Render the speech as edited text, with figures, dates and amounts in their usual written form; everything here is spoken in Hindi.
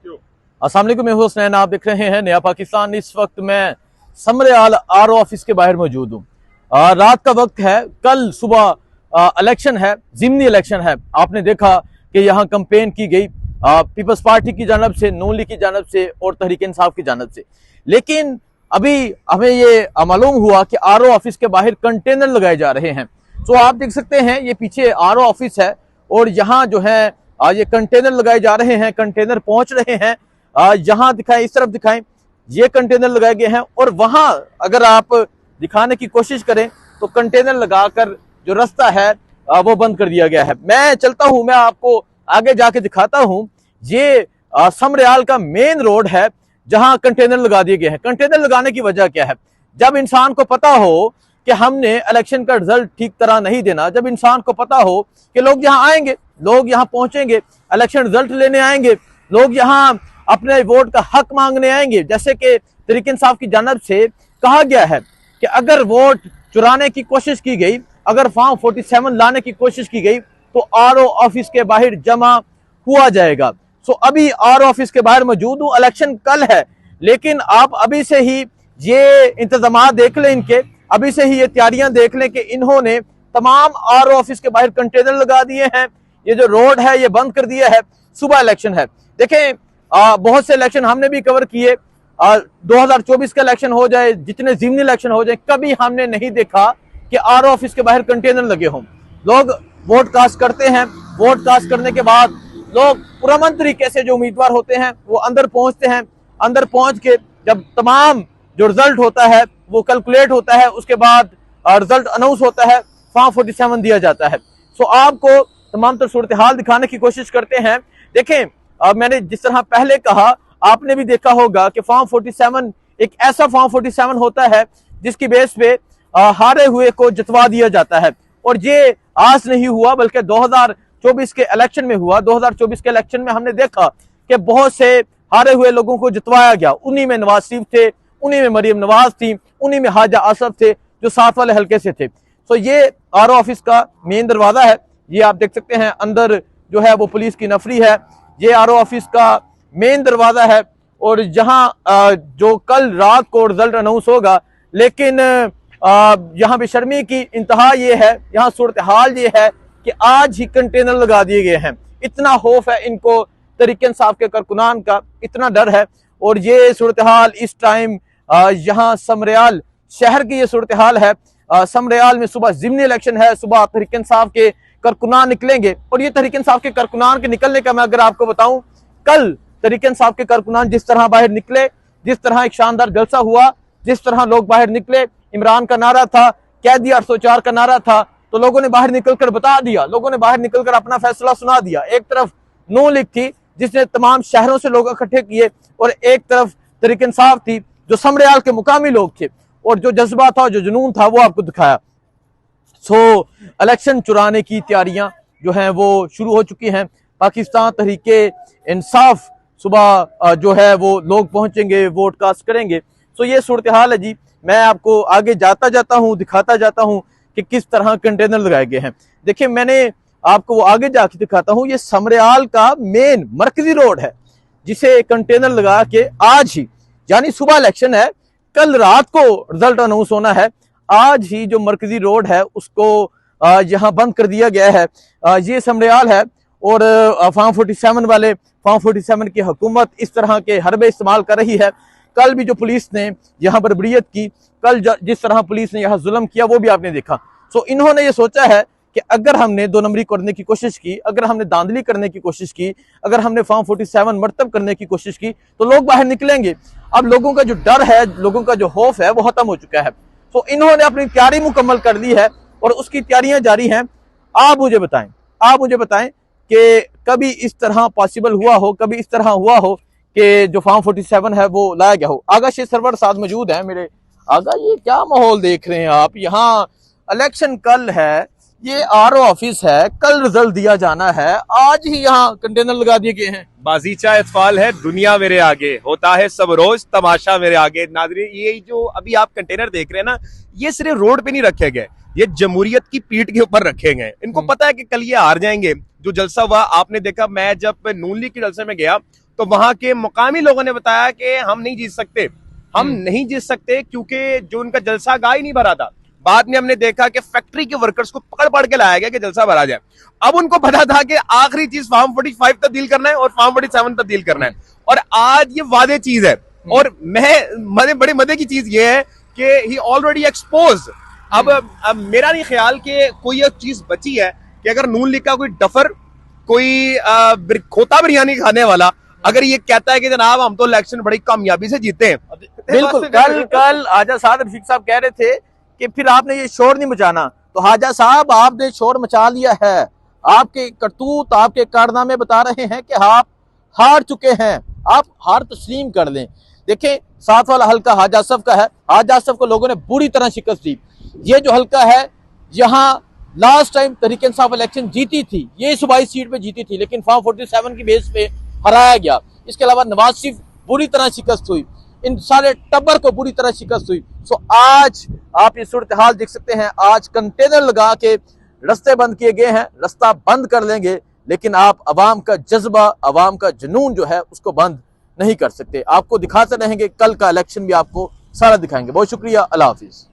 अस्सलाम वालेकुम, मैं हूं हुसनैन, आप देख रहे हैं नया पाकिस्तान। इस वक्त मैं समरयाल आरओ ऑफिस के बाहर मौजूद हूं। रात का वक्त है, कल सुबह इलेक्शन है, ज़िमनी इलेक्शन है। आपने देखा कि यहाँ कैंपेन की गई पीपल्स पार्टी की जानब से, नून लीग की जानब से और तहरीक इंसाफ की जानब से। लेकिन अभी हमें ये मालूम हुआ कि आरओ ऑफिस के बाहर कंटेनर लगाए जा रहे हैं। तो आप देख सकते हैं ये पीछे आरओ ऑफिस है और यहाँ जो है ये कंटेनर लगाए जा रहे हैं, कंटेनर पहुंच रहे हैं। यहाँ दिखाएं, इस तरफ दिखाएं, ये कंटेनर लगाए गए हैं और वहां अगर आप दिखाने की कोशिश करें तो कंटेनर लगाकर जो रास्ता है वो बंद कर दिया गया है। मैं चलता हूं, मैं आपको आगे जाके दिखाता हूं। ये समरयाल का मेन रोड है जहां कंटेनर लगा दिए गए हैं। कंटेनर लगाने की वजह क्या है? जब इंसान को पता हो कि हमने इलेक्शन का रिजल्ट ठीक तरह नहीं देना, जब इंसान को पता हो कि लोग यहाँ आएंगे, लोग यहाँ पहुंचेंगे, इलेक्शन रिजल्ट लेने आएंगे, लोग यहाँ अपने वोट का हक मांगने आएंगे, जैसे कि तहरीक इंसाफ की जानब से कहा गया है कि अगर वोट चुराने की कोशिश की गई, अगर फॉर्म 47 लाने की कोशिश की गई तो आरओ ऑफिस के बाहर जमा हुआ जाएगा। सो अभी आरओ ऑफिस के बाहर मौजूद हूं। इलेक्शन कल है, लेकिन आप अभी से ही ये इंतजाम देख लें इनके, अभी से ही ये तैयारियां देख लें कि इन्होंने तमाम आरओ ऑफिस के बाहर कंटेनर लगा दिए हैं। ये जो रोड है ये बंद कर दिया है। सुबह इलेक्शन है, देखें बहुत से इलेक्शन हमने भी कवर किए। 2024 का इलेक्शन हो जाए, जितने ज़िमनी इलेक्शन हो जाए, कभी हमने नहीं देखा कि आरओ ऑफिस के बाहर कंटेनर लगे हों। लोग वोट कास्ट करते हैं, वोट कास्ट करने के बाद लोग पुरअमन तरीके से जो उम्मीदवार होते हैं वो अंदर पहुंचते हैं। अंदर पहुंच के जब तमाम जो रिजल्ट होता है वो कैलकुलेट होता है, उसके बाद रिजल्ट अनाउंस होता है, फॉर्म 47 दिया जाता है। सो आपको तमाम तर सूरत हाल दिखाने की कोशिश करते हैं। देखें, मैंने जिस तरह पहले कहा, आपने भी देखा होगा कि फॉर्म 47 एक ऐसा फॉर्म 47 होता है जिसकी बेस पे हारे हुए को जितवा दिया जाता है। और ये आज नहीं हुआ बल्कि 2024 के इलेक्शन में हुआ। 2024 के इलेक्शन में हमने देखा कि बहुत से हारे हुए लोगों को जितवाया गया। उन्हीं में नवाज शरीफ थे, उन्हीं में मरियम नवाज थी, उन्हीं में हाजा आसफ थे जो साथ वाले हल्के से थे। तो ये आरओ ऑफिस का मेन दरवाजा है, ये आप देख सकते हैं। अंदर जो है वो पुलिस की नफरी है। ये आरओ ऑफिस का मेन दरवाजा है और जहां जो कल रात को रिजल्ट अनाउंस होगा, लेकिन यहाँ बेशर्मी की इंतहा ये है, यहाँ सूरत हाल ये है कि आज ही कंटेनर लगा दिए गए हैं। इतना खौफ है इनको तहरीक इंसाफ के कारकुनान का, इतना डर है। और ये सूरत हाल इस टाइम यहाँ समरयाल शहर की ये सूरत हाल है। समरयाल में सुबह ज़िमनी इलेक्शन है, सुबह तहरीक इंसाफ के कारकुनान निकलेंगे। और ये तहरीक इंसाफ के कारकुनान के निकलने का मैं अगर आपको बताऊं, कल तहरीक इंसाफ के कारकुनान जिस तरह बाहर निकले, जिस तरह एक शानदार जलसा हुआ, जिस तरह लोग बाहर निकले, इमरान का नारा था, कैदी 804 का नारा था, तो लोगों ने बाहर निकलकर बता दिया, लोगों ने बाहर निकलकर अपना फैसला सुना दिया। एक तरफ नून लीग थी जिसने तमाम शहरों से लोग इकट्ठे किए और एक तरफ तहरीक इंसाफ थी जो समरयाल के मुकामी लोग थे, और जो जज्बा था, जो जुनून था, वो आपको दिखाया। सो इलेक्शन चुराने की तैयारियां जो हैं वो शुरू हो चुकी हैं। पाकिस्तान तहरीक इंसाफ सुबह जो है वो लोग पहुंचेंगे, वोट कास्ट करेंगे। सो ये सूरत हाल है जी। मैं आपको आगे जाता जाता हूं, दिखाता जाता हूं कि किस तरह कंटेनर लगाए गए हैं। देखिए, मैंने आपको वो आगे जाके दिखाता हूं। ये समरयाल का मेन मरकजी रोड है जिसे कंटेनर लगा के आज ही, यानी सुबह इलेक्शन है, कल रात को रिजल्ट अनाउंस होना है, आज ही जो मरकजी रोड है उसको यहाँ बंद कर दिया गया है। ये समरयाल है और फॉर्म 47 वाले, फॉर्म 47 की हुकूमत इस तरह के हरबे इस्तेमाल कर रही है। कल भी जो पुलिस ने यहाँ बर्बरियत की, कल जिस तरह पुलिस ने यहाँ जुल्म किया, वो भी आपने देखा। सो इन्होंने ये सोचा है कि अगर हमने दो नंबरी करने की कोशिश की, अगर हमने धांधली करने की कोशिश की, अगर हमने फॉर्म 47 मरतब करने की कोशिश की तो लोग बाहर निकलेंगे। अब लोगों का जो डर है, लोगों का जो खौफ है, वो खत्म हो चुका है। तो इन्होंने अपनी तैयारी मुकम्मल कर ली है और उसकी तैयारियां जारी हैं। आप मुझे बताएं कि कभी इस तरह पॉसिबल हुआ हो, कभी इस तरह हुआ हो कि जो फॉर्म 47 है वो लाया गया हो। आगा शेख सरवर साथ मौजूद है मेरे। आगा, ये क्या माहौल देख रहे हैं आप? यहाँ इलेक्शन कल है, ये आरओ ऑफिस है, कल रिजल्ट दिया जाना है, आज ही यहाँ कंटेनर लगा दिए गए हैं। बाजीचा इतफाल है, दुनिया मेरे आगे, होता है सब रोज तमाशा मेरे आगे। नाज़रीन, ये जो अभी आप कंटेनर देख रहे हैं ना, ये सिर्फ रोड पे नहीं रखे गए, ये जमहूरियत की पीठ के ऊपर रखे गए। इनको पता है कि कल ये हार जाएंगे। जो जलसा हुआ आपने देखा, मैं जब नून लीग के जलसे में गया तो वहां के मुकामी लोगों ने बताया कि हम नहीं जीत सकते, हम नहीं जीत सकते क्योंकि जो उनका जलसा गाह ही नहीं भरा था। बाद में हमने देखा कि फैक्ट्री के वर्कर्स को पकड़ पकड़ के लाया गया कि जलसा भरा जाए। अब उनको पता था कि आखिरी चीज फार्म 45 तब्दील करना है और फार्म 47 तब्दील करना है, और आज ये वादे चीज है। और मैं बड़े मजे की चीज ये है कि ही ऑलरेडी एक्सपोज। अब मेरा नहीं ख्याल कि कोई एक चीज बची है कि अगर नून लीग का कोई डफर, कोई खोता बिरयानी खाने वाला अगर ये कहता है कि जनाब हम तो इलेक्शन बड़ी कामयाबी से जीते हैं। बिल्कुल, कल हाजा साहब रफीक साहब कह रहे थे कि फिर आपने ये शोर नहीं मचाना, तो हाजा साहब आपने शोर मचा लिया है। आपके करतूत, आपके कारनामे बता रहे हैं कि आप हार चुके हैं, आप हार तस्लीम कर लें। देखें, साथ वाला हल्का हाजा साहब का है, हाजा साहब को लोगों ने बुरी तरह शिकस्त दी। ये जो हल्का है, यहाँ last time Tehreek Insaf election जीती थी, ये सूबाई सीट पे जीती थी, लेकिन फॉर्म 47 की बेस पे हराया गया। इसके अलावा नवाज शरीफ बुरी तरह शिकस्त हुई, इन सारे टब्बर को बुरी तरह शिकस्त हुई। सो आज आप ये सूरत हाल देख सकते हैं, आज कंटेनर लगा के रास्ते बंद किए गए हैं, रास्ता बंद कर लेंगे, लेकिन आप अवाम का जज्बा, अवाम का जुनून जो है उसको बंद नहीं कर सकते। आपको दिखाते रहेंगे, कल का इलेक्शन भी आपको सारा दिखाएंगे। बहुत शुक्रिया, अल्लाह हाफिज।